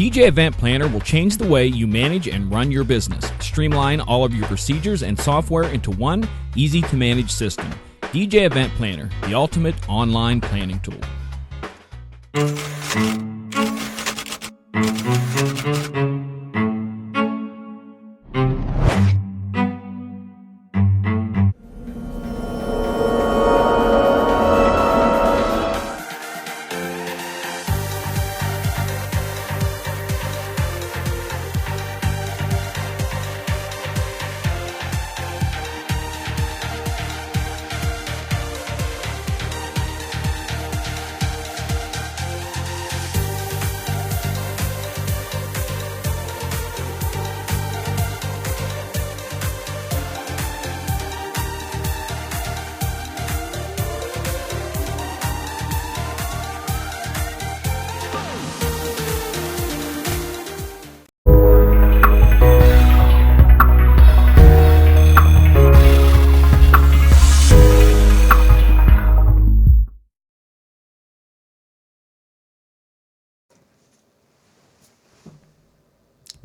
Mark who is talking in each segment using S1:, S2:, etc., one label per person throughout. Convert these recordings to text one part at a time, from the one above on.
S1: DJ Event Planner will change the way you manage and run your business. Streamline all of your procedures and software into one easy-to-manage system. DJ Event Planner, the ultimate online planning tool.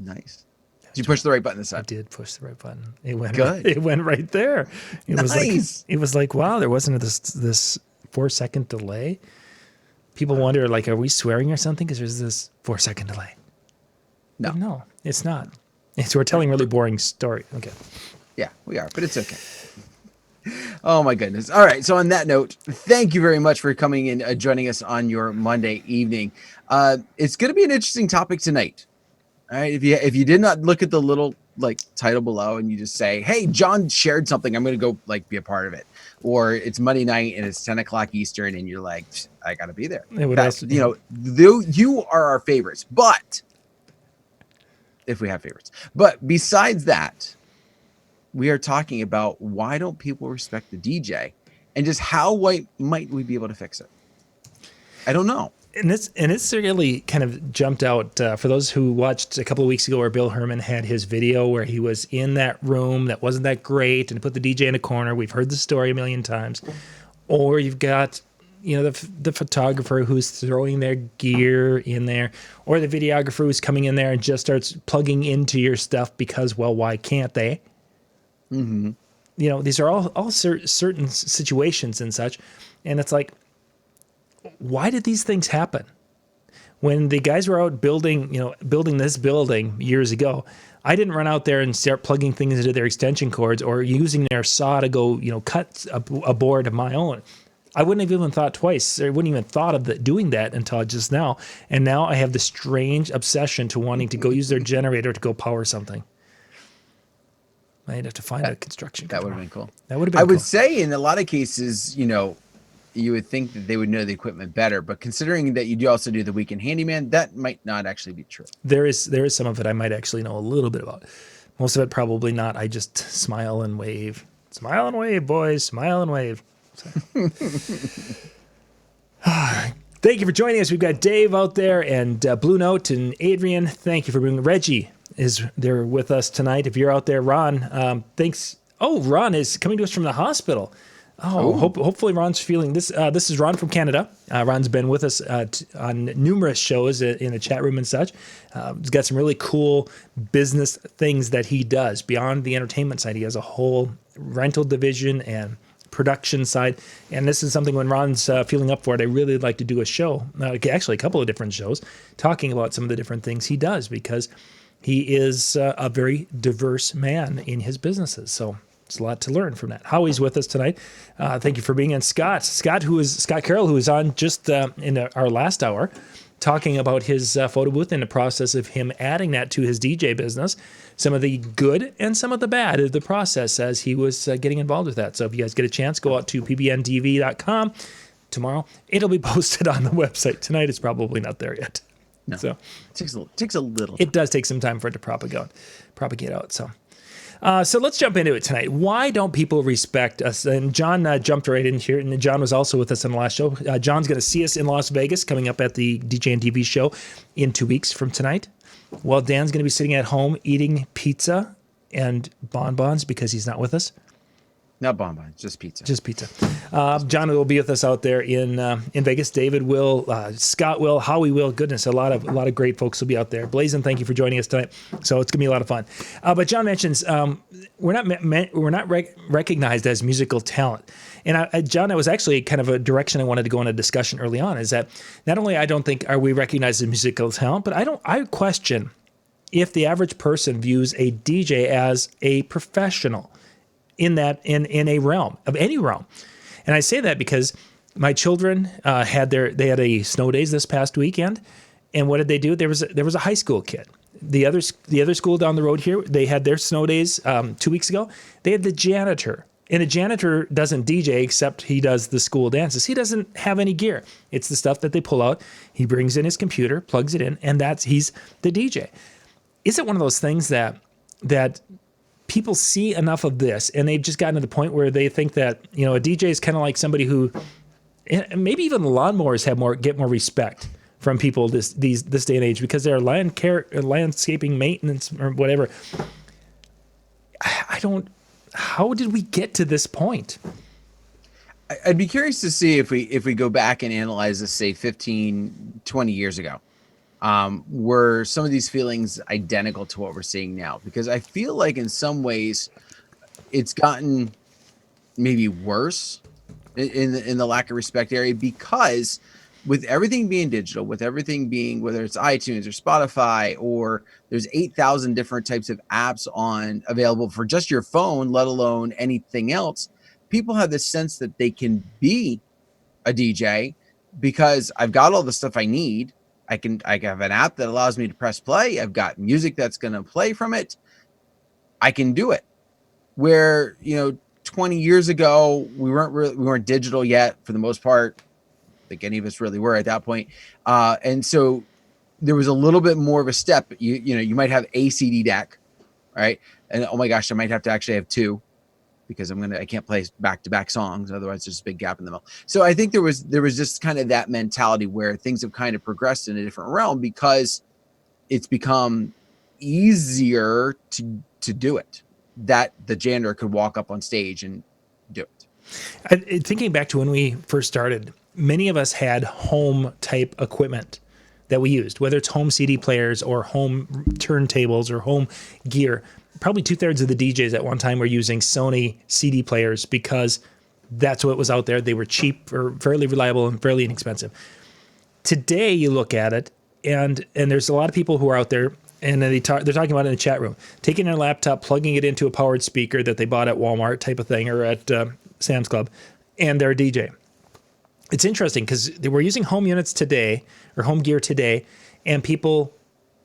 S2: Nice. Did you push the right button this time?
S3: I did push the right button. It went
S2: good.
S3: It went right there. It
S2: Nice.
S3: was like wow, there wasn't this 4-second delay. People wonder, like, are we swearing or something? Because there's this 4-second delay.
S2: No.
S3: But no, it's not. We're telling a really boring story. Okay.
S2: Yeah, we are, but it's okay. Oh my goodness. All right. So on that note, thank you very much for coming in, joining us on your Monday evening. It's going to be an interesting topic tonight. All right. If you did not look at the little like title below and you just say, hey, John shared something, I'm going to go like be a part of it. Or it's Monday night and it's 10 o'clock Eastern and you're like, I got to be there. You are our favorites, but if we have favorites, but besides that, we are talking about why don't people respect the DJ and just how might we be able to fix it? I don't know.
S3: And it's really kind of jumped out for those who watched a couple of weeks ago where Bill Herman had his video where he was in that room that wasn't that great and put the DJ in a corner. We've heard the story a million times. Or you've got, the photographer who's throwing their gear in there, or the videographer who's coming in there and just starts plugging into your stuff because, well, why can't they? Mm-hmm. These are all certain situations and such. And it's like, why did these things happen? When the guys were out building this building years ago, I didn't run out there and start plugging things into their extension cords or using their saw to go, cut a board of my own. I wouldn't have even thought twice. I wouldn't even thought of doing that until just now. And now I have this strange obsession to wanting to go use their generator to go power something. I'd have to find a construction company.
S2: That would have been cool.
S3: That would have been
S2: I
S3: cool.
S2: would say in a lot of cases, you would think that they would know the equipment better, but considering that you do also do the weekend handyman, that might not actually be true.
S3: There is some of it I might actually know a little bit about. Most of it probably not. I just smile and wave. Smile and wave, boys. Smile and wave. Thank you for joining us. We've got Dave out there and Blue Note and Adrian. Thank you for being Reggie is there with us tonight. If you're out there, Ron, thanks. Oh, Ron is coming to us from the hospital. Hopefully Ron's feeling this. This is Ron from Canada. Ron's been with us on numerous shows in the chat room and such. He's got some really cool business things that he does beyond the entertainment side. He has a whole rental division and production side. And this is something when Ron's feeling up for it, I really would like to do a show, actually a couple of different shows, talking about some of the different things he does because he is a very diverse man in his businesses. So it's a lot to learn from that. Howie's with us tonight. Thank you for being in. Scott Carroll, who was on just in our last hour, talking about his photo booth and the process of him adding that to his DJ business, some of the good and some of the bad of the process as he was getting involved with that. So if you guys get a chance, go out to pbntv.com tomorrow. It'll be posted on the website. Tonight it's probably not there yet.
S2: No,
S3: so
S2: it takes a little time.
S3: It does take some time for it to propagate out. So let's jump into it tonight. Why don't people respect us? And John jumped right in here, and John was also with us on the last show. John's going to see us in Las Vegas coming up at the DJNTV show in 2 weeks from tonight. Well, Dan's going to be sitting at home eating pizza and bonbons because he's not with us.
S2: Not bonbons, just pizza.
S3: Just pizza. John will be with us out there in Vegas. David will, Scott will, Howie will. Goodness, a lot of great folks will be out there. Blazin, thank you for joining us tonight. So it's gonna be a lot of fun. But John mentions we're not recognized as musical talent. And John, that was actually kind of a direction I wanted to go in a discussion early on. Is that not only I don't think are we recognized as musical talent, but I question if the average person views a DJ as a professional. In a realm of any realm. And I say that because my children had a snow days this past weekend. And what did they do? There was a high school kid. The other school down the road here, they had their snow days 2 weeks ago. They had the janitor. And a janitor doesn't DJ except he does the school dances. He doesn't have any gear. It's the stuff that they pull out. He brings in his computer, plugs it in, and he's the DJ. Is it one of those things that people see enough of this and they've just gotten to the point where they think that, a DJ is kind of like somebody who, maybe even lawnmowers get more respect from people this day and age because they're landscaping maintenance or whatever. How did we get to this point?
S2: I'd be curious to see if we go back and analyze this, say 15, 20 years ago. Were some of these feelings identical to what we're seeing now? Because I feel like in some ways it's gotten maybe worse in the lack of respect area, because with everything being digital, with everything being, whether it's iTunes or Spotify, or there's 8,000 different types of apps available for just your phone, let alone anything else, people have this sense that they can be a DJ because I've got all the stuff I need. I have an app that allows me to press play. I've got music that's going to play from it. I can do it. Where, 20 years ago, we weren't digital yet for the most part. I think any of us really were at that point. And so there was a little bit more of a step. You might have a CD deck, right? And oh my gosh, I might have to actually have two, because I can't play back-to-back songs. Otherwise there's a big gap in the middle. So I think there was just kind of that mentality where things have kind of progressed in a different realm because it's become easier to do it, that the janitor could walk up on stage and do it.
S3: Thinking back to when we first started, many of us had home type equipment that we used, whether it's home CD players or home turntables or home gear. Probably 2/3 of the DJs at one time were using Sony CD players because that's what was out there. They were cheap or fairly reliable and fairly inexpensive. Today, you look at it, and there's a lot of people who are out there, and they're talking about it in the chat room, taking their laptop, plugging it into a powered speaker that they bought at Walmart type of thing or at Sam's Club, and they're a DJ. It's interesting because we're using home units today or home gear today, and people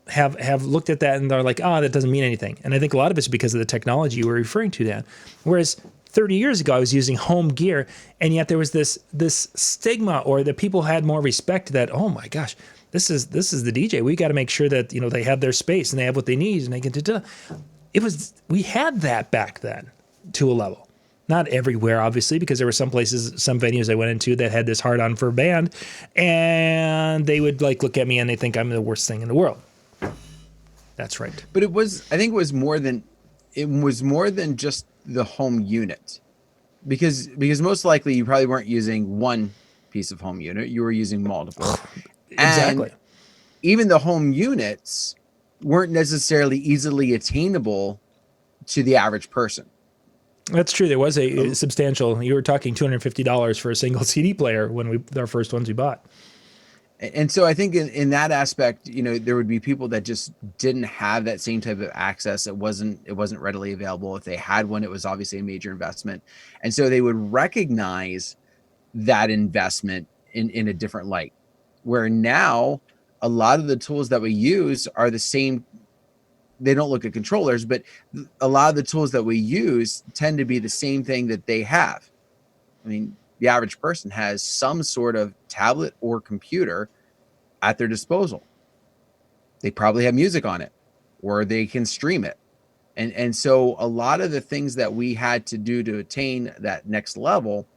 S3: have looked at that and they're like, that doesn't mean anything. And I think a lot of it's because of the technology you were referring to, Dan. Whereas 30 years ago, I was using home gear, and yet there was this stigma, or that people had more respect that, oh my gosh, this is the DJ. We got to make sure that they have their space and they have what they need and they can do. We had that back then to a level. Not everywhere, obviously, because there were some venues I went into that had this hard on for a band, and they would look at me and they think I'm the worst thing in the world. That's right.
S2: But I think it was more than just the home unit, because most likely you probably weren't using one piece of home unit. You were using multiple.
S3: Exactly.
S2: And even the home units weren't necessarily easily attainable to the average person.
S3: That's true. There was a substantial, you were talking $250 for a single CD player when our first ones we bought.
S2: And so I think in that aspect, there would be people that just didn't have that same type of access. It wasn't readily available. If they had one, it was obviously a major investment. And so they would recognize that investment in a different light, where now a lot of the tools that we use are the same. They don't look at controllers, but a lot of the tools that we use tend to be the same thing that they have. I mean, the average person has some sort of tablet or computer at their disposal. They probably have music on it, or they can stream it. And so a lot of the things that we had to do to attain that next level,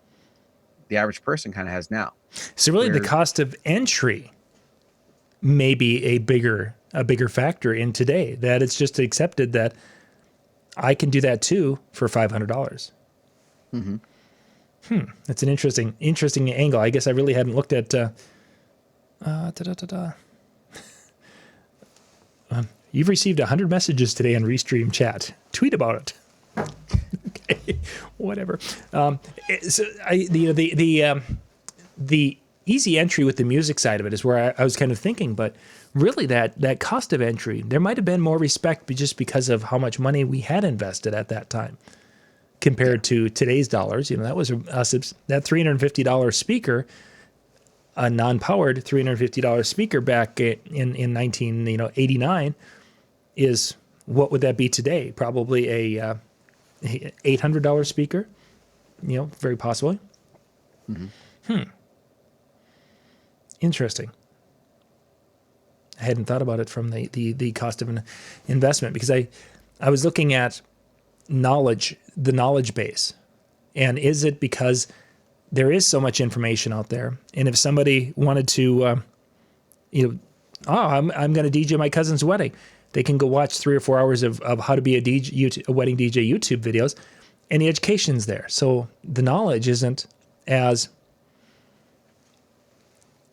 S2: the average person kind of has now.
S3: So really the cost of entry may be a bigger factor in today, that it's just accepted that I can do that too for $500. That's an interesting angle. I guess I really hadn't looked at. You've received 100 messages today on Restream chat. Tweet about it. Okay, whatever. The easy entry with the music side of it is where I was kind of thinking, but really that cost of entry, there might have been more respect just because of how much money we had invested at that time compared to today's dollars. That was that $350 speaker, a non-powered $350 speaker back in 1989 is, what would that be today? Probably a $800 speaker, very possibly. Interesting. I hadn't thought about it from the cost of an investment, because I was looking at the knowledge base. And is it because there is so much information out there? And if somebody wanted to, I'm going to DJ my cousin's wedding, they can go watch 3 or 4 hours of how to be a wedding DJ YouTube videos, and the education's there. So the knowledge isn't as,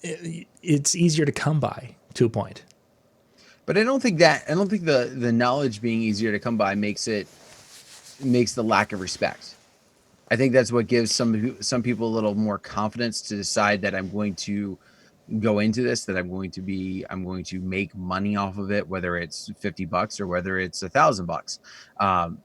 S3: it's easier to come by to a point.
S2: But I don't think the knowledge being easier to come by makes the lack of respect. I think that's what gives some people a little more confidence to decide that I'm going to go into this, that I'm going to make money off of it, whether it's $50 or whether it's $1,000.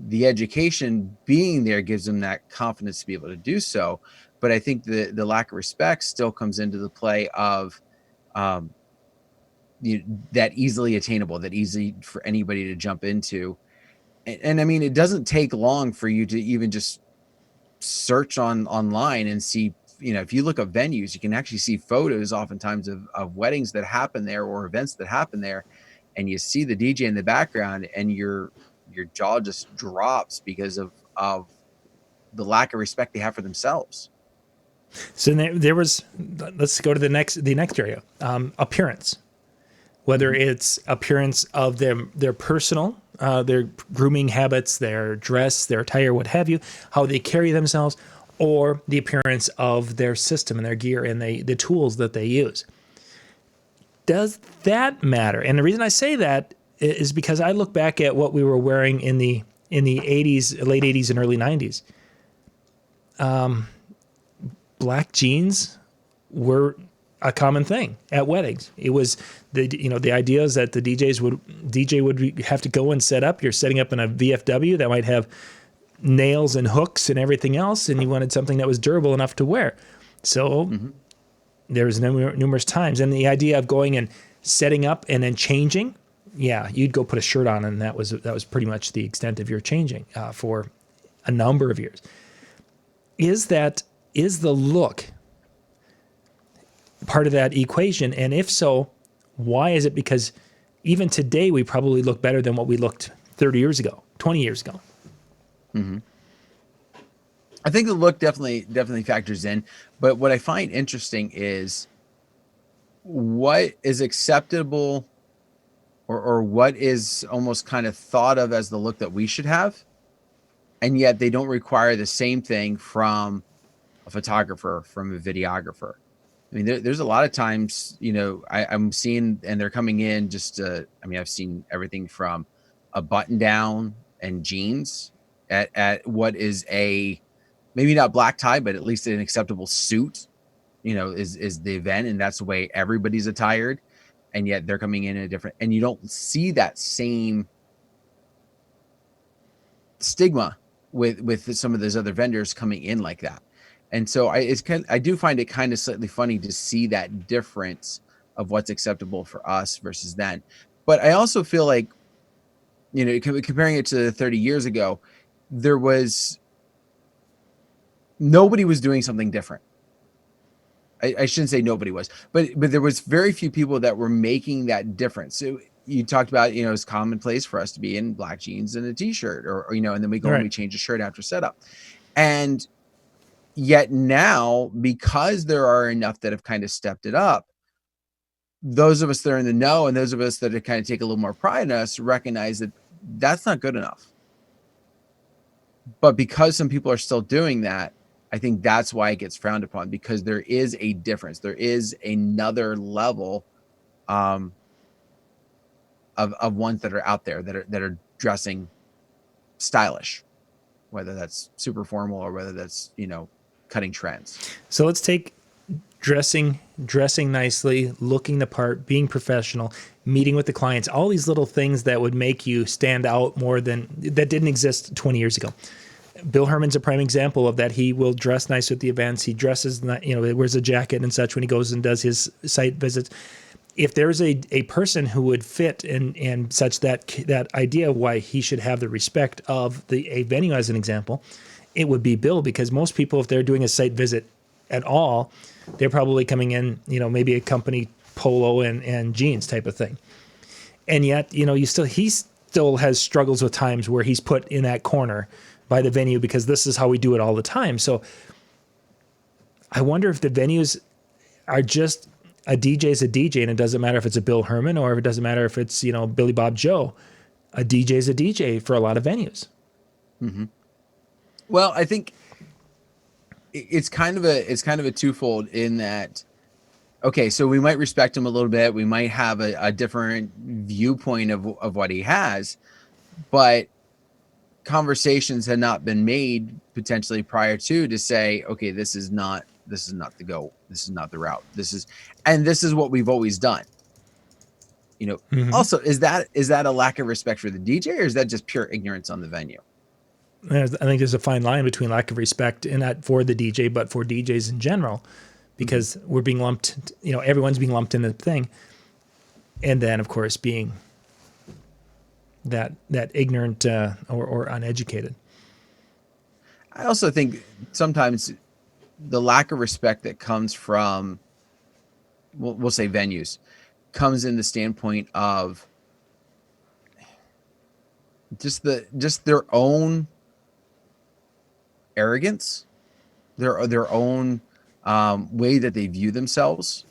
S2: The education being there gives them that confidence to be able to do so. But I think the lack of respect still comes into the play of that easily attainable, that easy for anybody to jump into. And I mean, it doesn't take long for you to even just search online and see, if you look at venues, you can actually see photos oftentimes of weddings that happen there or events that happen there. And you see the DJ in the background and your jaw just drops because of the lack of respect they have for themselves.
S3: So there was, let's go to the next area, appearance. Whether it's appearance of their personal, their grooming habits, their dress, their attire, what have you, how they carry themselves, or the appearance of their system and their gear and the tools that they use. Does that matter? And the reason I say that is because I look back at what we were wearing in the 80s, late 80s and early 90s. Black jeans were a common thing at weddings. It was the idea is that the DJ would have to go and set up. You're setting up in a VFW that might have nails and hooks and everything else, and you wanted something that was durable enough to wear. So there was numerous times, and the idea of going and setting up and then changing, you'd go put a shirt on, and that was pretty much the extent of your changing for a number of years. Is the look part of that equation? And if so, why is it? Because even today, we probably look better than what we looked 30 years ago, 20 years ago.
S2: I think the look definitely factors in. But what I find interesting is what is acceptable or what is almost kind of thought of as the look that we should have. And yet they don't require the same thing from a photographer, from a videographer. I mean, there's a lot of times, I'm seeing, and they're coming in I've seen everything from a button down and jeans at what is maybe not black tie, but at least an acceptable suit, is the event. And that's the way everybody's attired. And yet they're coming in a different, and you don't see that same stigma with some of those other vendors coming in like that. And so I do find it kind of slightly funny to see that difference of what's acceptable for us versus then. But I also feel like, comparing it to 30 years ago, nobody was doing something different. I shouldn't say nobody was, but there was very few people that were making that difference. So you talked about, it's commonplace for us to be in black jeans and a t-shirt or and then we go and we change a shirt after setup. And yet now, because there are enough that have kind of stepped it up, those of us that are in the know and those of us that kind of take a little more pride in us recognize that that's not good enough. But because some people are still doing that, I think that's why it gets frowned upon, because there is a difference. There is another level of ones that are out there that are dressing stylish, whether that's super formal or whether that's, cutting trends.
S3: So let's take dressing nicely, looking the part, being professional, meeting with the clients, all these little things that would make you stand out more than that didn't exist 20 years ago. Bill Herman's a prime example of that. He will dress nice at the events. He dresses, he wears a jacket and such when he goes and does his site visits. If there's a person who would fit and such that idea of why he should have the respect of a venue as an example, it would be Bill, because most people, if they're doing a site visit at all, they're probably coming in, maybe a company polo and jeans type of thing. And yet, he still has struggles with times where he's put in that corner by the venue because this is how we do it all the time. So I wonder if the venues are just a DJ is a DJ, and it doesn't matter if it's a Bill Herman or if it doesn't matter if it's, Billy Bob Joe. A DJ is a DJ for a lot of venues.
S2: Mm-hmm. Well, I think it's kind of a twofold in that. Okay, so we might respect him a little bit. We might have a different viewpoint of what he has, but conversations had not been made potentially prior to say, okay, this is not the go. This is not the route. This is what we've always done.
S3: Mm-hmm.
S2: Also, is that a lack of respect for the DJ, or is that just pure ignorance on the venue?
S3: I think there's a fine line between lack of respect and not for the DJ, but for DJs in general, because we're being lumped, everyone's being lumped in the thing. And then, of course, being that ignorant or uneducated.
S2: I also think sometimes the lack of respect that comes from, we'll say venues, comes in the standpoint of just their own arrogance, their own way that they view themselves.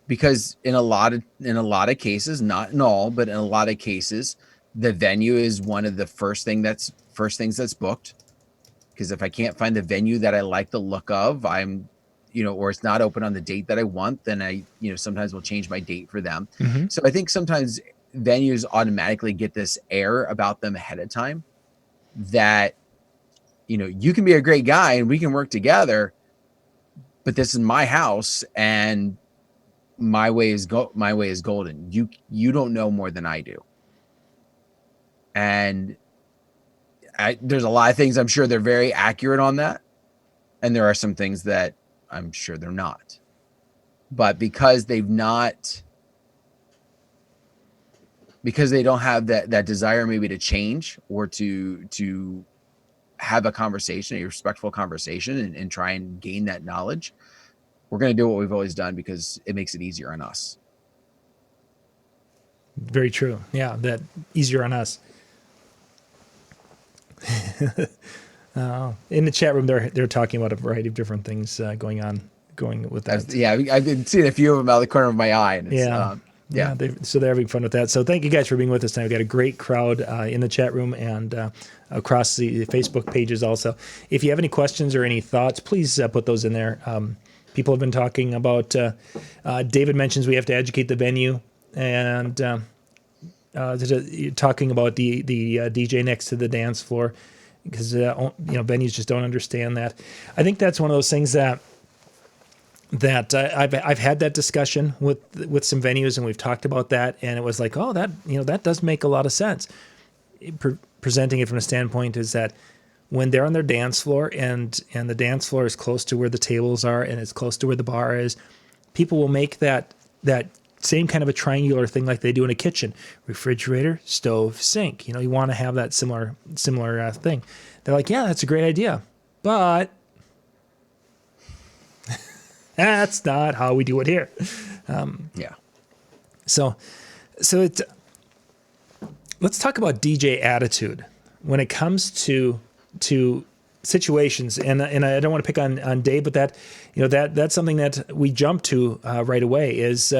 S2: Because in a lot of cases, not in all, but in a lot of cases, the venue is one of the first things that's booked. Because if I can't find the venue that I like the look of, I'm, or it's not open on the date that I want, then I, sometimes will change my date for them.
S3: Mm-hmm.
S2: So I think sometimes venues automatically get this air about them ahead of time that, you can be a great guy and we can work together, but this is my house and my way is golden. You don't know more than I do. And there's a lot of things I'm sure they're very accurate on that. And there are some things that I'm sure they're not. But because they don't have that desire maybe to change or to have a conversation, a respectful conversation and try and gain that knowledge, we're going to do what we've always done because it makes it easier on us.
S3: Very true. Yeah, that easier on us. In the chat room, they're talking about a variety of different things going with that.
S2: I've been seeing a few of them out of the corner of my eye. And it's,
S3: so they're having fun with that. So thank you guys for being with us tonight. We've got a great crowd in the chat room and across the Facebook pages also. If you have any questions or any thoughts, please put those in there. People have been talking about, David mentions we have to educate the venue, and talking about the DJ next to the dance floor, because venues just don't understand that. I think that's one of those things that I've had that discussion with some venues, and we've talked about that, and it was like, oh, that does make a lot of sense. Presenting it from a standpoint is that when they're on their dance floor and the dance floor is close to where the tables are and it's close to where the bar is, people will make that same kind of a triangular thing like they do in a kitchen: refrigerator, stove, sink. You want to have that similar thing. They're like, yeah, that's a great idea, but that's not how we do it here. So let's talk about DJ attitude when it comes to situations, and I don't want to pick on Dave, but that's something that we jump to right away is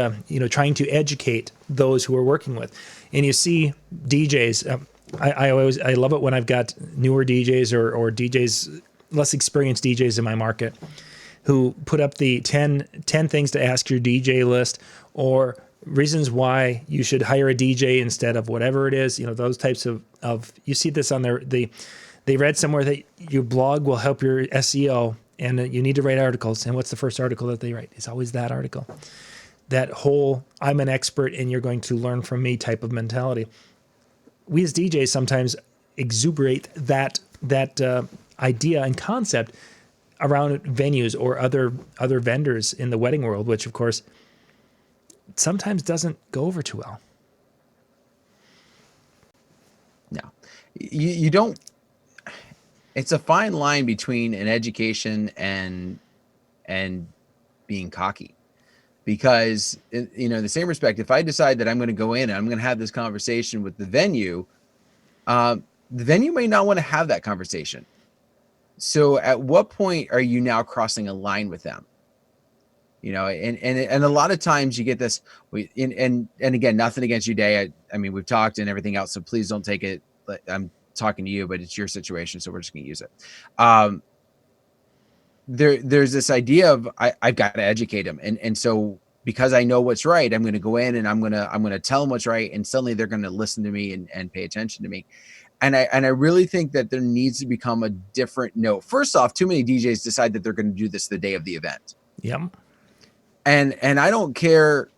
S3: trying to educate those who we're working with. And you see DJs, I love it when I've got newer DJs or DJs, less experienced DJs in my market who put up the 10 things to ask your DJ list, or reasons why you should hire a DJ instead of whatever it is. Those types of you see this on they read somewhere that your blog will help your SEO and you need to write articles. And what's the first article that they write? It's always that article. That whole I'm an expert and you're going to learn from me type of mentality. We as DJs sometimes exuberate that idea and concept around venues or other vendors in the wedding world, which of course sometimes doesn't go over too well.
S2: No, you don't. It's a fine line between an education and being cocky, because in the same respect, if I decide that I'm going to go in and I'm going to have this conversation with the venue may not want to have that conversation. So at what point are you now crossing a line with them? And a lot of times you get this, and again, nothing against you, Day. I mean, we've talked and everything else, so please don't take it. I'm talking to you, but it's your situation, so we're just going to use it. There's this idea of I've got to educate them, and so because I know what's right, I'm going to go in and I'm going to tell them what's right, and suddenly they're going to listen to me and pay attention to me. And I really think that there needs to become a different note. First off, too many DJs decide that they're going to do this the day of the event.
S3: Yep.
S2: And I don't care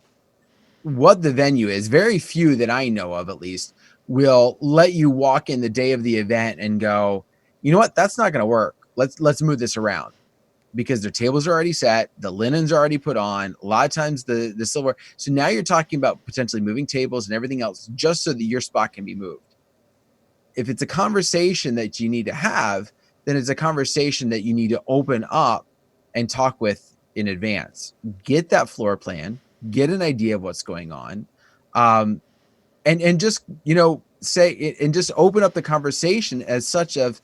S2: what the venue is. Very few that I know of, at least, will let you walk in the day of the event and go, you know what, that's not going to work. Let's move this around, because their tables are already set, the linens are already put on. A lot of times the silver. So now you're talking about potentially moving tables and everything else just so that your spot can be moved. If it's a conversation that you need to have, then it's a conversation that you need to open up and talk with in advance. Get that floor plan, get an idea of what's going on, and just say it, and just open up the conversation as such of,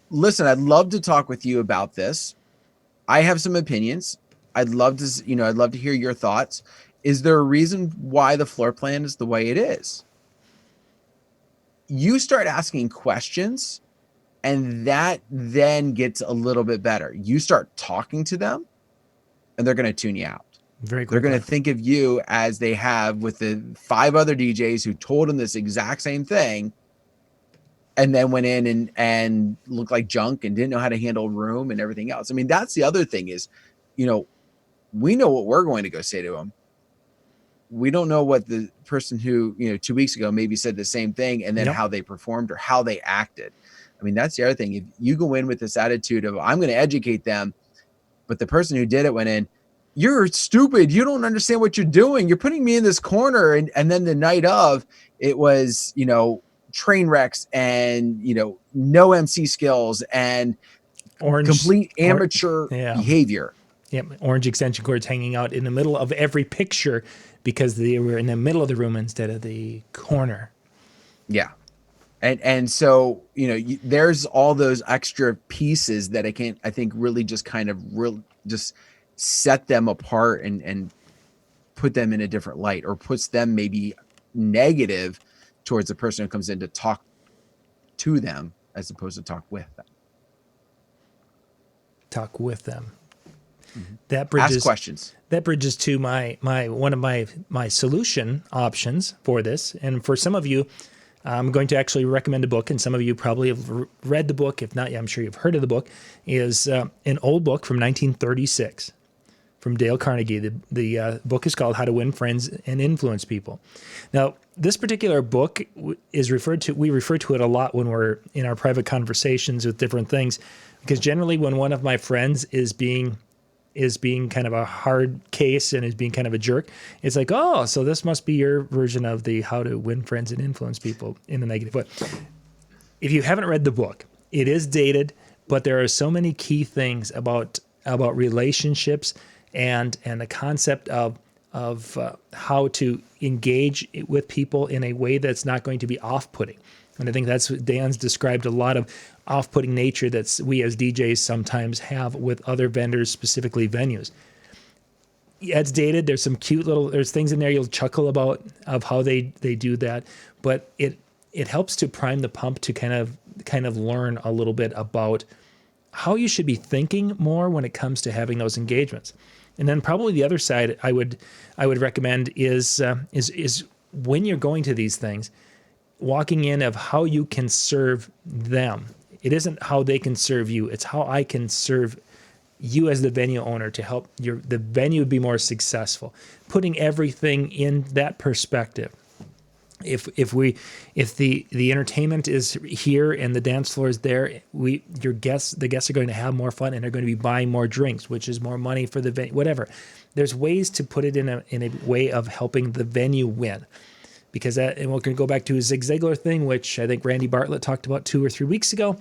S2: listen, I'd love to talk with you about this. I have some opinions. I'd love to hear your thoughts. Is there a reason why the floor plan is the way it is? You start asking questions, and that then gets a little bit better. You start talking to them, and they're going to tune you out.
S3: Very quickly.
S2: They're going to think of you as they have with the 5 other DJs who told them this exact same thing, and then went in and looked like junk and didn't know how to handle room and everything else. I mean, that's the other thing is, we know what we're going to go say to them. We don't know what the person who, 2 weeks ago maybe said the same thing, and then how they performed or how they acted. I mean, that's the other thing. If you go in with this attitude of, I'm going to educate them, but the person who did it went in, you're stupid. You don't understand what you're doing. You're putting me in this corner. And then the night of, it was, train wrecks and, no MC skills and complete amateur behavior.
S3: Yep. Orange extension cords hanging out in the middle of every picture because they were in the middle of the room instead of the corner.
S2: Yeah. And so, there's all those extra pieces that I think really just kind of just set them apart and put them in a different light, or puts them maybe negative towards the person who comes in to talk to them as opposed to talk with them.
S3: Talk with them.
S2: Mm-hmm.
S3: That bridges
S2: ask questions.
S3: That bridges to my one of my solution options for this. And for some of you, I'm going to actually recommend a book, and some of you probably have read the book. If not, I'm sure you've heard of the book. Is an old book from 1936 from Dale Carnegie. The book is called How to Win Friends and Influence People. Now, this particular book is we refer to it a lot when we're in our private conversations with different things, because generally when one of my friends is being kind of a hard case and is being kind of a jerk, it's like, oh, so this must be your version of the How to Win Friends and Influence People in a negative way. If you haven't read the book, it is dated, but there are so many key things about relationships and the concept of how to engage with people in a way that's not going to be off-putting. And I think that's what Dan's described, a lot of off-putting nature that we as DJs sometimes have with other vendors, specifically venues. Yeah, it's dated. There's some cute there's things in there you'll chuckle about of how they do that, but it helps to prime the pump to kind of learn a little bit about how you should be thinking more when it comes to having those engagements. And then probably the other side I would recommend is when you're going to these things, walking in of how you can serve them. It isn't how they can serve you. It's how I can serve you as the venue owner to help the venue be more successful. Putting everything in that perspective. If the entertainment is here and the dance floor is there, the guests are going to have more fun and they're going to be buying more drinks, which is more money for the venue. Whatever. There's ways to put it in a way of helping the venue win. Because and we're going to go back to a Zig Ziglar thing, which I think Randy Bartlett talked about 2 or 3 weeks ago,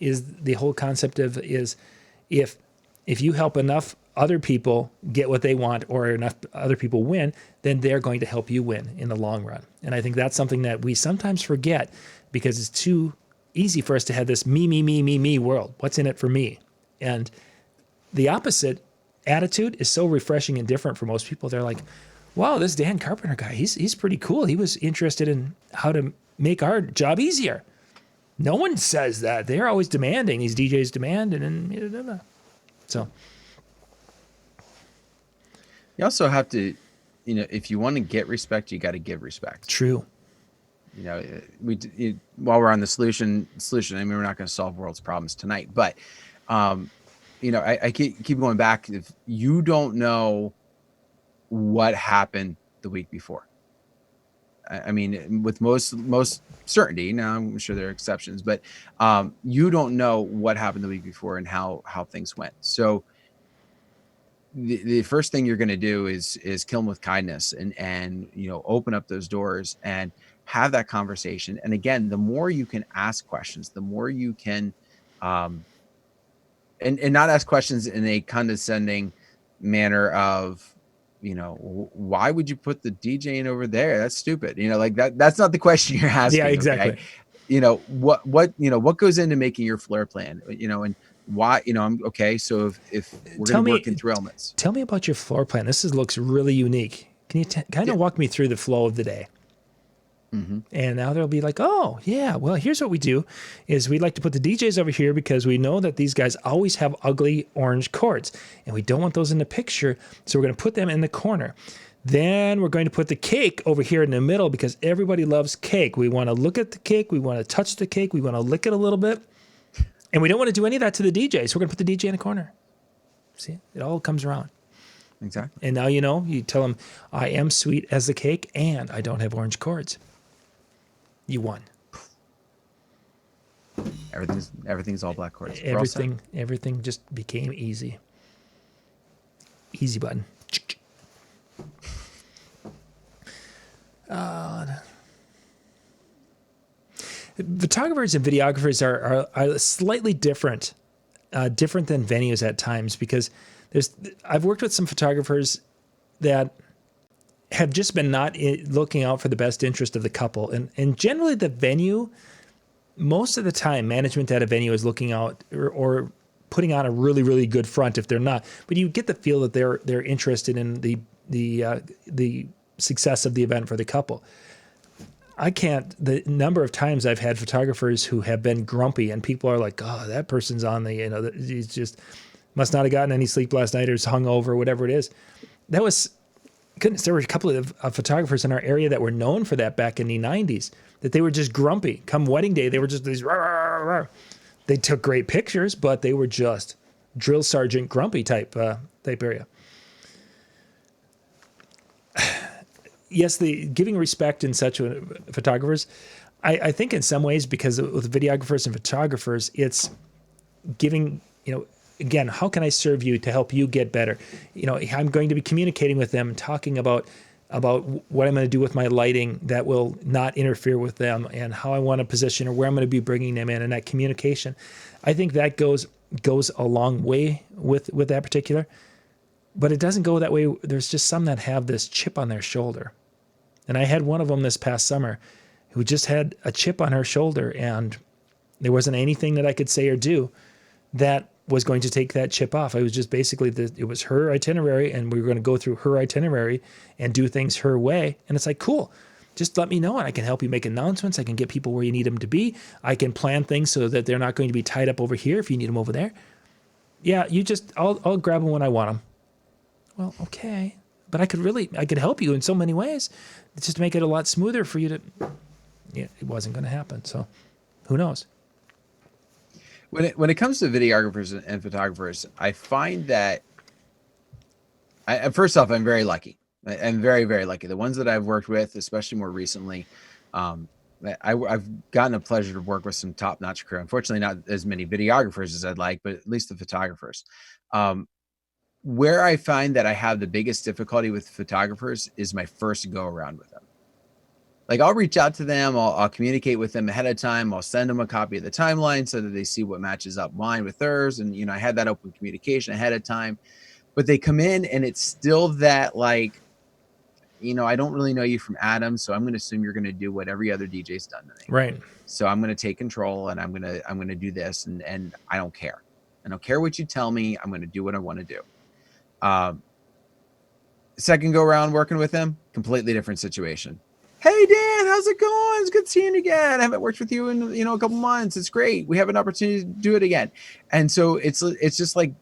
S3: is the whole concept of if you help enough other people get what they want or enough other people win, then they're going to help you win in the long run. And I think that's something that we sometimes forget because it's too easy for us to have this me world. What's in it for me? And the opposite attitude is so refreshing and different for most people. They're like, wow, this Dan Carpenter guy, he's pretty cool. He was interested in how to make our job easier. No one says that. They're always demanding. These DJs demand, and so.
S2: You also have to, if you want to get respect, you got to give respect.
S3: True.
S2: While we're on the solution, I mean, we're not going to solve world's problems tonight, but, I keep going back. If you don't know what happened the week before, I mean, with most certainty, now I'm sure there are exceptions, but you don't know what happened the week before and how things went. So the first thing you're going to do is kill them with kindness and open up those doors and have that conversation. And again, the more you can ask questions, the more you can and not ask questions in a condescending manner of, why would you put the DJ in over there? That's stupid. Like that's not the question you're asking.
S3: Yeah, exactly.
S2: Okay? What goes into making your floor plan, and why, I'm okay. So if we're going to work in through elements. Tell
S3: me about your floor plan. This looks really unique. Can you kind of walk me through the flow of the day? Mm-hmm. And now they'll be like, oh, yeah, well, here's what we do is we'd like to put the DJs over here because we know that these guys always have ugly orange cords and we don't want those in the picture. So we're going to put them in the corner. Then we're going to put the cake over here in the middle because everybody loves cake. We want to look at the cake. We want to touch the cake. We want to lick it a little bit. And we don't want to do any of that to the DJ. So we're going to put the DJ in the corner. See, it all comes around.
S2: Exactly.
S3: And now, you tell them, I am sweet as the cake and I don't have orange cords. You won.
S2: Everything's all black cords.
S3: Everything just became easy. Easy button. Photographers and videographers are slightly different than venues at times because I've worked with some photographers that have just been not looking out for the best interest of the couple. And generally the venue, most of the time, management at a venue is looking out or putting on a really, really good front if they're not. But you get the feel that they're interested in the success of the event for the couple. The number of times I've had photographers who have been grumpy and people are like, oh, that person's on he's just must not have gotten any sleep last night or is hungover or whatever it is. There were a couple of photographers in our area that were known for that back in the 90s, that they were just grumpy. Come wedding day, they were just these, rah, rah, rah. They took great pictures, but they were just drill sergeant grumpy type area. Yes, the giving respect in such photographers, I think in some ways, because with videographers and photographers, it's giving, again, how can I serve you to help you get better? I'm going to be communicating with them, talking about what I'm going to do with my lighting that will not interfere with them and how I want to position or where I'm going to be bringing them in, and that communication. I think that goes a long way with that particular, but it doesn't go that way. There's just some that have this chip on their shoulder. And I had one of them this past summer who just had a chip on her shoulder, and there wasn't anything that I could say or do that was going to take that chip off. I was just basically, it was her itinerary, and we were going to go through her itinerary and do things her way. And it's like, cool. just let me know, and I can help you make announcements. I can get people where you need them to be. I can plan things so that they're not going to be tied up over here if you need them over there. Yeah, I'll grab them when I want them. Well, okay. But I could help you in so many ways. It's just to make it a lot smoother for you to, yeah, it wasn't going to happen. So who knows?
S2: When it comes to videographers and photographers, I find that first off, I'm very lucky. I'm very, very lucky. The ones that I've worked with, especially more recently, I've gotten a pleasure to work with some top-notch crew. Unfortunately, not as many videographers as I'd like, but at least the photographers. Where I find that I have the biggest difficulty with photographers is my first go around with them. Like, I'll reach out to them, I'll communicate with them ahead of time, I'll send them a copy of the timeline so that they see what matches up mine with theirs. And, you know, I had that open communication ahead of time, but they come in and it's still that, like, you know, I don't really know you from Adam, so I'm going to assume you're going to do what every other DJ's done to me.
S3: Right.
S2: So I'm going to take control and I'm going to do this. And I don't care. I don't care what you tell me. I'm going to do what I want to do. Second go around working with them, completely different situation. Hey, Dan, how's it going? It's good seeing you again. I haven't worked with you in, you know, a couple months. It's great. We have an opportunity to do it again. And so it's just like,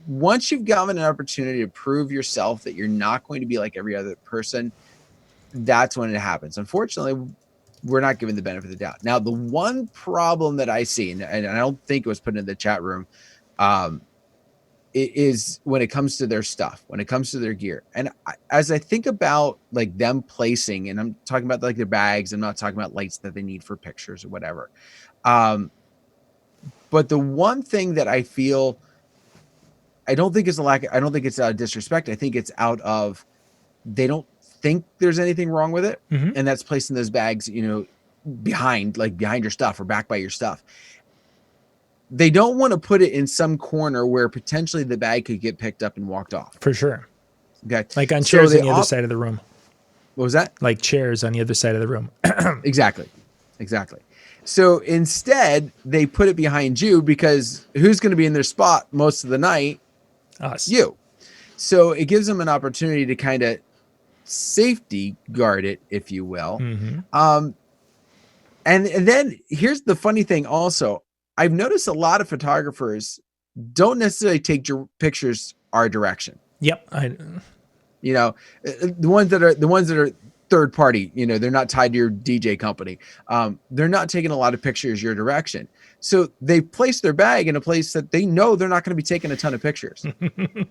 S2: once you've gotten an opportunity to prove yourself that you're not going to be like every other person, that's when it happens. Unfortunately, we're not given the benefit of the doubt. Now, the one problem that I see, and I don't think it was put in the chat room, it is when it comes to their stuff, when it comes to their gear. And as I think about like them placing, and I'm talking about like their bags, I'm not talking about lights that they need for pictures or whatever. But the one thing that I feel, I don't think it's out of disrespect. I think it's out of, they don't think there's anything wrong with it.
S3: Mm-hmm.
S2: And that's placing those bags, you know, behind your stuff or back by your stuff. They don't want to put it in some corner where potentially the bag could get picked up and walked off.
S3: For sure.
S2: Okay.
S3: Like on chairs on the other side of the room.
S2: What was that?
S3: Like chairs on the other side of the room.
S2: Exactly. So instead, they put it behind you because who's going to be in their spot most of the night?
S3: Us.
S2: You. So it gives them an opportunity to kind of safety guard it, if you will.
S3: Mm-hmm.
S2: And then here's the funny thing also. I've noticed a lot of photographers don't necessarily take pictures our direction.
S3: Yep.
S2: You know, the ones that are third party, you know, they're not tied to your DJ company. They're not taking a lot of pictures your direction. So they place their bag in a place that they know they're not going to be taking a ton of pictures.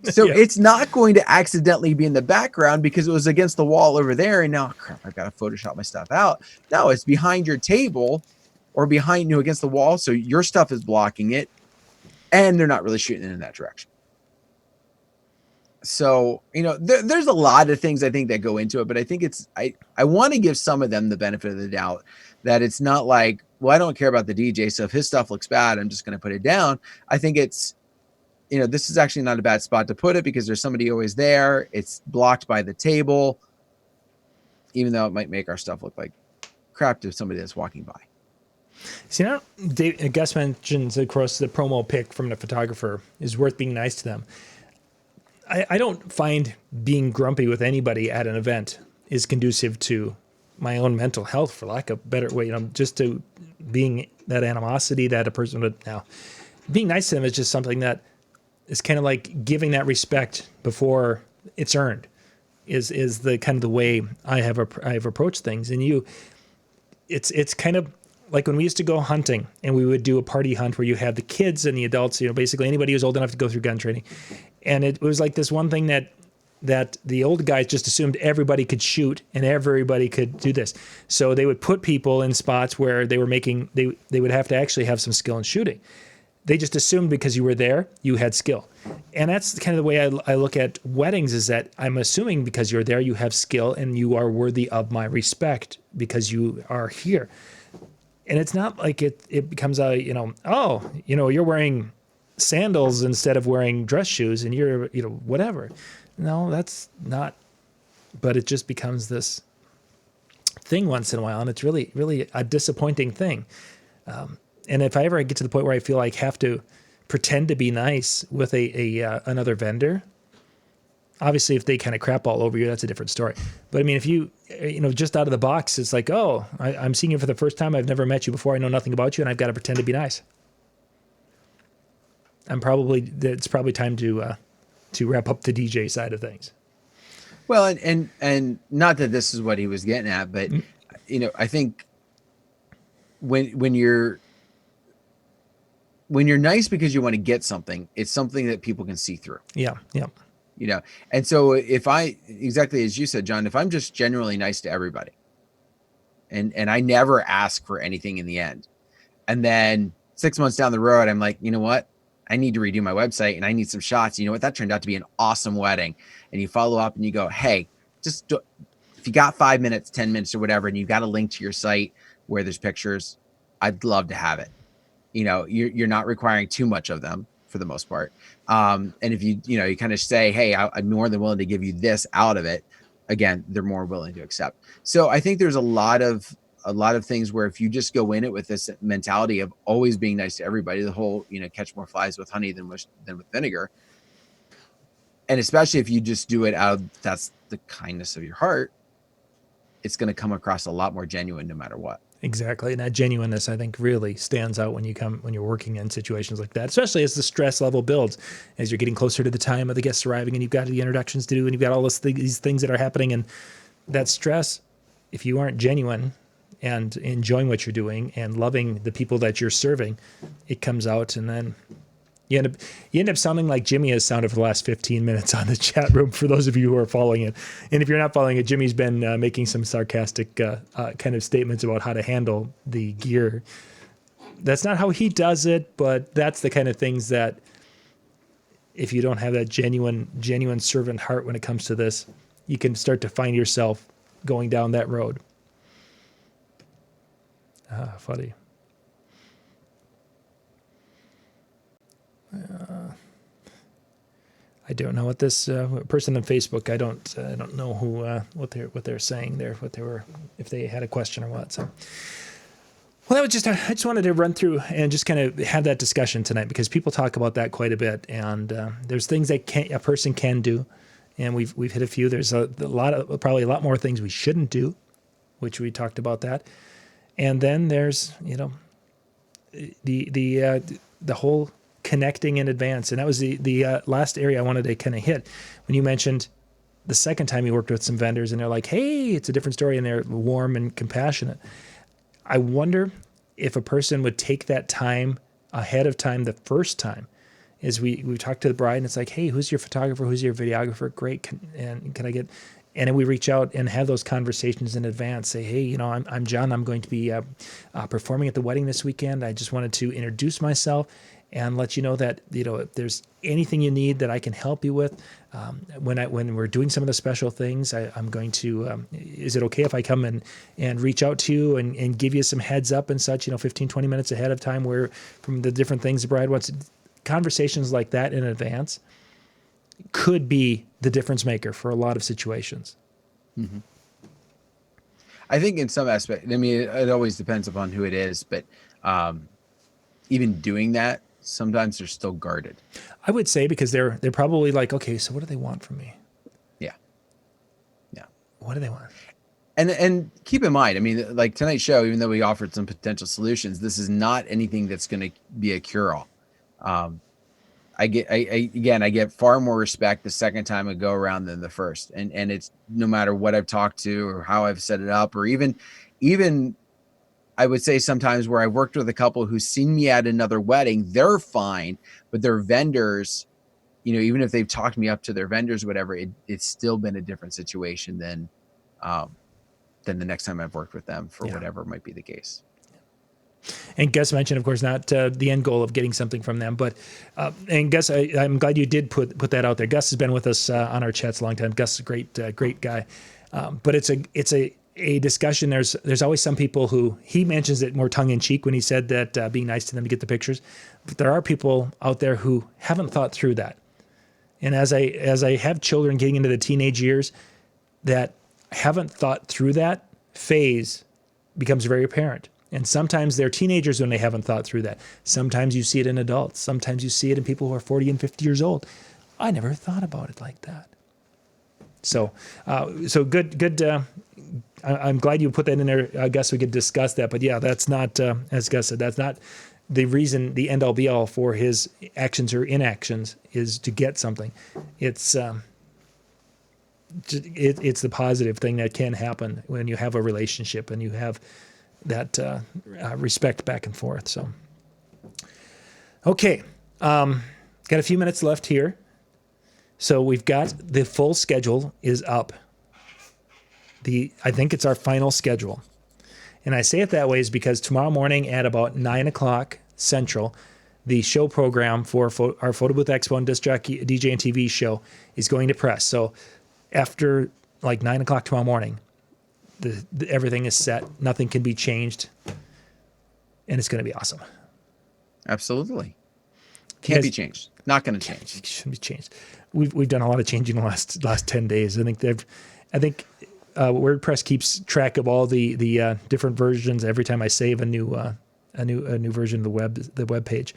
S2: So
S3: Yep.
S2: It's not going to accidentally be in the background because it was against the wall over there. And now, crap, I've got to Photoshop my stuff out. No, it's behind your table or behind you against the wall. So your stuff is blocking it and they're not really shooting it in that direction. So, you know, there's a lot of things I think that go into it, but I think I want to give some of them the benefit of the doubt that it's not like, well, I don't care about the DJ. So if his stuff looks bad, I'm just going to put it down. I think it's, you know, this is actually not a bad spot to put it because there's somebody always there. It's blocked by the table, even though it might make our stuff look like crap to somebody that's walking by.
S3: See, now Gus mentions, of course, the promo pic from the photographer is worth being nice to them. I don't find being grumpy with anybody at an event is conducive to my own mental health, for lack of a better way. You know, just to being that animosity that a person would now. Being nice to them is just something that is kind of like giving that respect before it's earned. Is the kind of the way I've approached things, and it's kind of like when we used to go hunting and we would do a party hunt where you had the kids and the adults, you know, basically anybody who's old enough to go through gun training. And it was like this one thing that the old guys just assumed everybody could shoot and everybody could do this. So they would put people in spots where they would have to actually have some skill in shooting. They just assumed because you were there, you had skill. And that's kind of the way I look at weddings, is that I'm assuming because you're there, you have skill and you are worthy of my respect because you are here. And it's not like it becomes you're wearing sandals instead of wearing dress shoes and you're, you know, whatever. No, that's not, but it just becomes this thing once in a while. And it's really, really a disappointing thing. And if I ever get to the point where I feel like I have to pretend to be nice with another vendor, Obviously, if they kind of crap all over you, that's a different story. But I mean, if you just out of the box, it's like, oh, I'm seeing you for the first time. I've never met you before. I know nothing about you, and I've got to pretend to be nice. It's probably time to wrap up the DJ side of things.
S2: Well, and not that this is what he was getting at, but I think when you're nice because you want to get something, it's something that people can see through.
S3: Yeah.
S2: And so exactly as you said, John, if I'm just genuinely nice to everybody and I never ask for anything in the end, and then 6 months down the road, I'm like, you know what? I need to redo my website and I need some shots. You know what? That turned out to be an awesome wedding. And you follow up and you go, hey, if you got 5 minutes, 10 minutes or whatever, and you got a link to your site where there's pictures, I'd love to have it. You're not requiring too much of them for the most part. And if you kind of say, hey, I'm more than willing to give you this out of it. Again, they're more willing to accept. So I think there's a lot of things where if you just go in it with this mentality of always being nice to everybody, the whole, catch more flies with honey than with vinegar. And especially if you just do it that's the kindness of your heart, it's going to come across a lot more genuine no matter what.
S3: Exactly. And that genuineness, I think, really stands out when you're working in situations like that, especially as the stress level builds, as you're getting closer to the time of the guests arriving and you've got the introductions to do and you've got all these things that are happening. And that stress, if you aren't genuine and enjoying what you're doing and loving the people that you're serving, it comes out, and then you end up sounding like Jimmy has sounded for the last 15 minutes on the chat room, for those of you who are following it. And if you're not following it, Jimmy's been making some sarcastic kind of statements about how to handle the gear. That's not how he does it, but that's the kind of things that if you don't have that genuine servant heart when it comes to this, you can start to find yourself going down that road. Funny. I don't know what this person on Facebook. I don't know who what they're saying there. If they had a question or what. So, well, that was just I just wanted to run through and just kind of have that discussion tonight, because people talk about that quite a bit, and there's things that a person can do, and we've hit a few. There's probably a lot more things we shouldn't do, which we talked about that, and then there's the whole connecting in advance. And that was the last area I wanted to kind of hit when you mentioned the second time you worked with some vendors and they're like, hey, it's a different story, and they're warm and compassionate. I wonder if a person would take that time ahead of time the first time, is we talk to the bride and it's like, hey, who's your photographer? Who's your videographer? Great. And then we reach out and have those conversations in advance. Say, hey, I'm John. I'm going to be performing at the wedding this weekend. I just wanted to introduce myself and let you know that, if there's anything you need that I can help you with, when we're doing some of the special things, I'm going to, is it okay if I come and reach out to you and give you some heads up and such, 15, 20 minutes ahead of time, where from the different things the bride wants. Conversations like that in advance could be the difference maker for a lot of situations.
S2: Mm-hmm. I think in some aspect, it always depends upon who it is, but even doing that, sometimes they're still guarded.
S3: I would say, because they're probably like, okay, so what do they want from me?
S2: Yeah.
S3: What do they want?
S2: And keep in mind, like tonight's show, even though we offered some potential solutions, this is not anything that's going to be a cure-all. I get far more respect the second time I go around than the first. And it's no matter what I've talked to or how I've set it up, or even I would say sometimes where I've worked with a couple who's seen me at another wedding, they're fine, but their vendors, even if they've talked me up to their vendors or whatever, it's still been a different situation than the next time I've worked with them for whatever might be the case.
S3: And Gus mentioned, of course, not the end goal of getting something from them, but and Gus, I'm glad you did put that out there. Gus has been with us on our chats a long time. Gus is a great guy, but it's a discussion. There's always some people who, he mentions it more tongue in cheek when he said that being nice to them to get the pictures, but there are people out there who haven't thought through that. And as I have children getting into the teenage years that haven't thought through that phase, becomes very apparent. And sometimes they're teenagers when they haven't thought through that. Sometimes you see it in adults. Sometimes you see it in people who are 40 and 50 years old. I never thought about it like that. So, so good. I'm glad you put that in there. I guess we could discuss that. But yeah, that's not, as Gus said, that's not the reason, the end all be all for his actions or inactions is to get something. It's the positive thing that can happen when you have a relationship and you have that respect back and forth. So, okay, got a few minutes left here. So we've got the full schedule is up. I think it's our final schedule. And I say it that way is because tomorrow morning at about 9 o'clock Central, the show program for our Photo Booth Expo and Disc Jockey DJNTV show is going to press. So after like 9 o'clock tomorrow morning, everything is set. Nothing can be changed. And it's going to be awesome.
S2: Absolutely. Can't be changed. Not going to change.
S3: Shouldn't be changed. We've done a lot of changing in the last 10 days. I think WordPress keeps track of all the different versions every time I save a new version of the web page.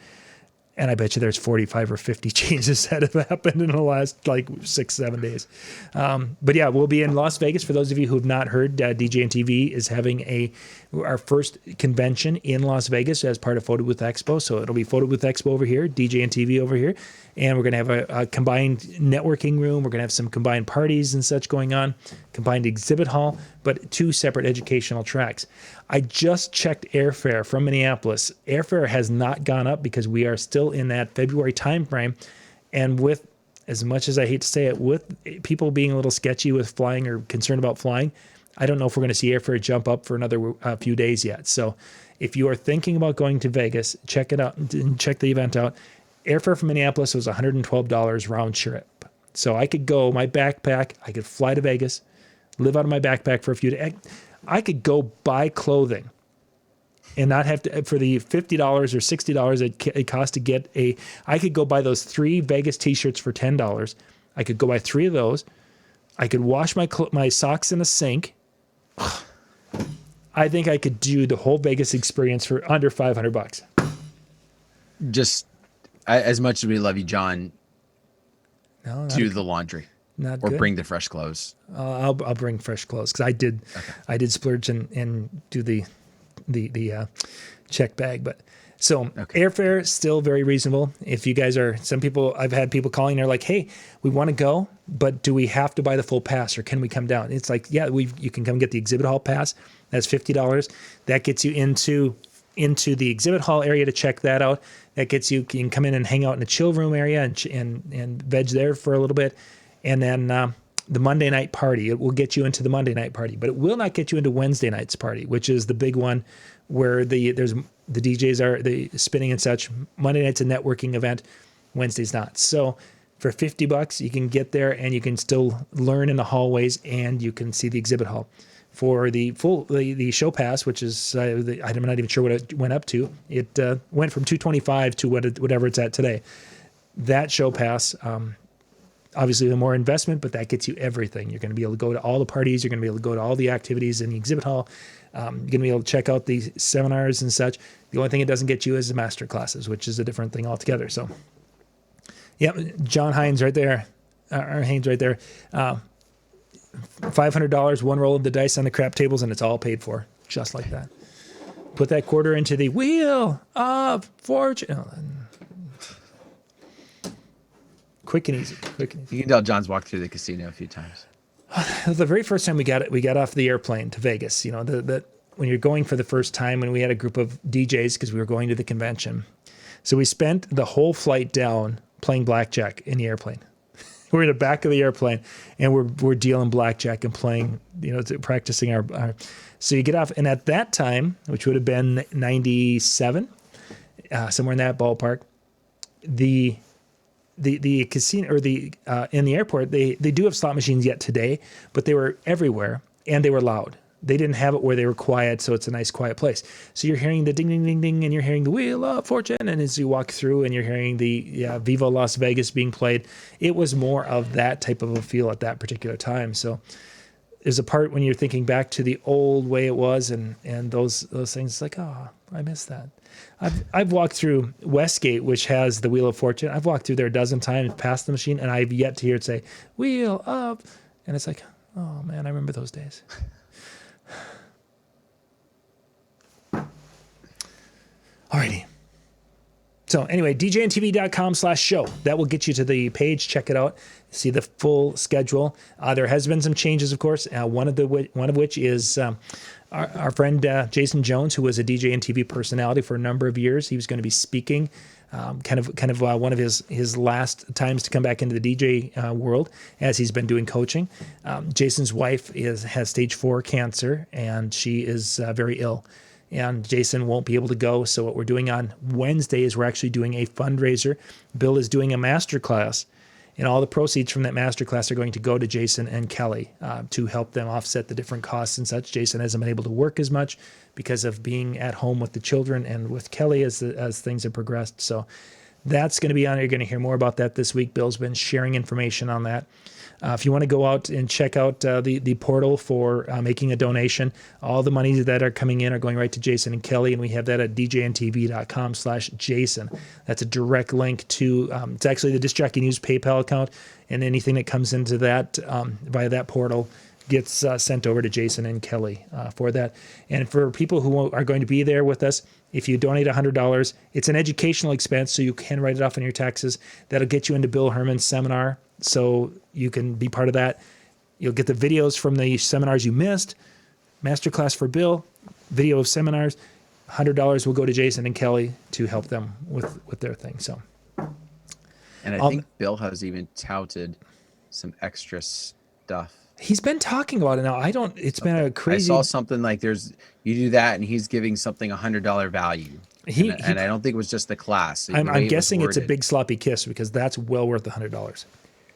S3: And I bet you there's 45 or 50 changes that have happened in the last like 6-7 days. But yeah, we'll be in Las Vegas. For those of you who have not heard, DJNTV is having our first convention in Las Vegas as part of Photo Booth Expo. So it'll be Photo Booth Expo over here, DJNTV over here. And we're going to have a combined networking room. We're going to have some combined parties and such going on, combined exhibit hall, but 2 separate educational tracks. I just checked airfare from Minneapolis. Airfare has not gone up because we are still in that February timeframe. And with, as much as I hate to say it, with people being a little sketchy with flying or concerned about flying, I don't know if we're going to see airfare jump up for another few days yet. So if you are thinking about going to Vegas, check it out and check the event out. Airfare from Minneapolis was $112 round trip. So I could go, my backpack, I could fly to Vegas, live out of my backpack for a few days. I could go buy clothing and not have to, for the $50 or $60 it costs to get I could go buy those 3 Vegas t-shirts for $10. I could go buy 3 of those. I could wash my socks in a sink. I think I could do the whole Vegas experience for under $500.
S2: Just as much as we love you, John, do the laundry.
S3: Not
S2: or
S3: good.
S2: Bring the fresh clothes.
S3: I'll bring fresh clothes because I did splurge and do the check bag. But so airfare still very reasonable. If you guys are, some people, I've had people calling, they're like, hey, we want to go, but do we have to buy the full pass or can we come down? It's like, yeah, you can come get the exhibit hall pass. That's $50. That gets you into the exhibit hall area to check that out. That gets you can come in and hang out in the chill room area and veg there for a little bit. And then the Monday night party, it will get you into the Monday night party, but it will not get you into Wednesday night's party, which is the big one where the DJs are the spinning and such. Monday night's a networking event, Wednesday's not. So for $50, you can get there and you can still learn in the hallways and you can see the exhibit hall. For the full the show pass, which is I'm not even sure what it went up to. It went from $225 to whatever it's at today. That show pass. Obviously, the more investment, but that gets you everything. You're going to be able to go to all the parties. You're going to be able to go to all the activities in the exhibit hall. You're going to be able to check out the seminars and such. The only thing it doesn't get you is the master classes, which is a different thing altogether. So, yeah, John Hines right there. Haynes right there. $500, one roll of the dice on the crap tables, and it's all paid for, just like that. Put that quarter into the wheel of fortune. Quick and easy.
S2: You can tell John's walked through the casino a few times.
S3: The very first time we got off the airplane to Vegas, when you're going for the first time, and we had a group of DJs because we were going to the convention. So we spent the whole flight down playing blackjack in the airplane. We're in the back of the airplane and we're dealing blackjack and playing, practicing our. So you get off, and at that time, which would have been 97, somewhere in that ballpark, the casino or in the airport, they do have slot machines yet today, but they were everywhere and they were loud. They didn't have it where they were quiet, so it's a nice quiet place. So you're hearing the ding, ding, ding, ding, and you're hearing the Wheel of Fortune, and as you walk through, and you're hearing the Viva Las Vegas being played. It was more of that type of a feel at that particular time. So there's a part when you're thinking back to the old way it was, and those things. It's like, oh, I miss that. I've walked through Westgate, which has the Wheel of Fortune. I've walked through there a dozen times past the machine, and I've yet to hear it say Wheel of. And it's like, oh man, I remember those days. Alrighty. So anyway, DJNTV.com/show. That will get you to the page. Check it out. See the full schedule. There has been some changes, of course. One of which is our friend Jason Jones, who was a DJNTV personality for a number of years. He was going to be speaking. Kind of one of his last times to come back into the DJ world, as he's been doing coaching. Jason's wife has stage 4 cancer, and she is very ill. And Jason won't be able to go. So what we're doing on Wednesday is we're actually doing a fundraiser. Bill is doing a masterclass, and all the proceeds from that masterclass are going to go to Jason and Kelly to help them offset the different costs and such. Jason hasn't been able to work as much because of being at home with the children and with Kelly as things have progressed. So that's going to be on. You're going to hear more about that this week. Bill's been sharing information on that. If you want to go out and check out the portal for making a donation, all the monies that are coming in are going right to Jason and Kelly, and we have that at djntv.com/Jason. That's a direct link to, it's actually the Disc Jockey News PayPal account, and anything that comes into that via that portal gets sent over to Jason and Kelly for that. And for people who are going to be there with us, if you donate $100, it's an educational expense, so you can write it off on your taxes. That'll get you into Bill Herman's seminar, so you can be part of that. You'll get the videos from the seminars you missed, masterclass for Bill, video of seminars. $100 will go to Jason and Kelly to help them with their thing. So,
S2: and I think Bill has even touted some extra stuff.
S3: He's been talking about it now. It's been a crazy.
S2: I saw something like you do that, and he's giving something $100 value. And I don't think it was just the class. So
S3: I'm guessing it's a big sloppy kiss, because that's well worth $100.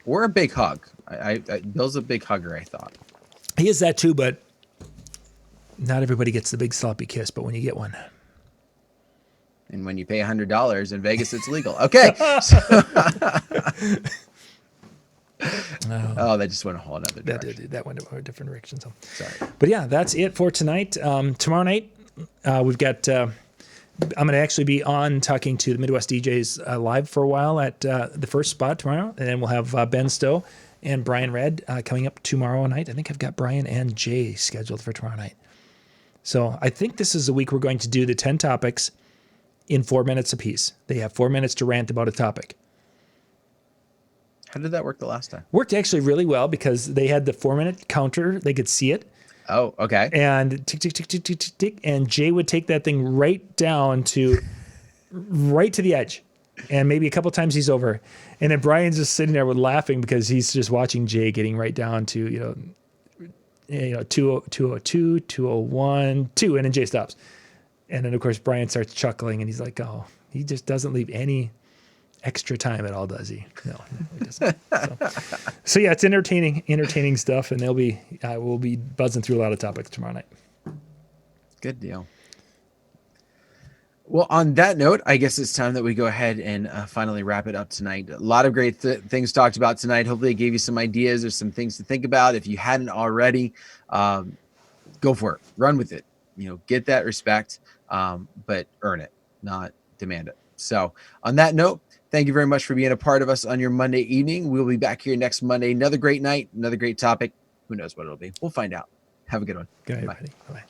S2: Or a big hug. Bill's a big hugger, I thought.
S3: He is that too, but not everybody gets the big sloppy kiss, but when you get one.
S2: And when you pay $100 in Vegas, it's legal. Okay. Oh, that just went a whole other direction.
S3: That went a different direction. So
S2: sorry.
S3: But yeah, that's it for tonight. Tomorrow night, we've got... I'm going to actually be on talking to the Midwest DJs live for a while at the first spot tomorrow. And then we'll have Ben Stowe and Brian Red coming up tomorrow night. I think I've got Brian and Jay scheduled for tomorrow night. So I think this is the week we're going to do the 10 topics in 4 minutes apiece. They have 4 minutes to rant about a topic.
S2: How did that work the last time?
S3: Worked actually really well, because they had the 4-minute counter. They could see it.
S2: Oh, okay.
S3: And tick, tick, tick, tick, tick, tick, tick, and Jay would take that thing right down to the edge. And maybe a couple times he's over. And then Brian's just sitting there laughing, because he's just watching Jay getting right down to, 202, 201, 2, and then Jay stops. And then, of course, Brian starts chuckling, and he's like, oh, he just doesn't leave any extra time at all, does he? No, he doesn't. So yeah, it's entertaining stuff, and we'll be buzzing through a lot of topics tomorrow night.
S2: Good deal. Well, on that note, I guess it's time that we go ahead and finally wrap it up tonight. A lot of great things talked about tonight. Hopefully it gave you some ideas or some things to think about. If you hadn't already, go for it. Run with it. Get that respect, but earn it, not demand it. So on that note, thank you very much for being a part of us on your Monday evening. We'll be back here next Monday. Another great night, another great topic. Who knows what it'll be? We'll find out. Have a good one.
S3: Good night, everybody. Bye.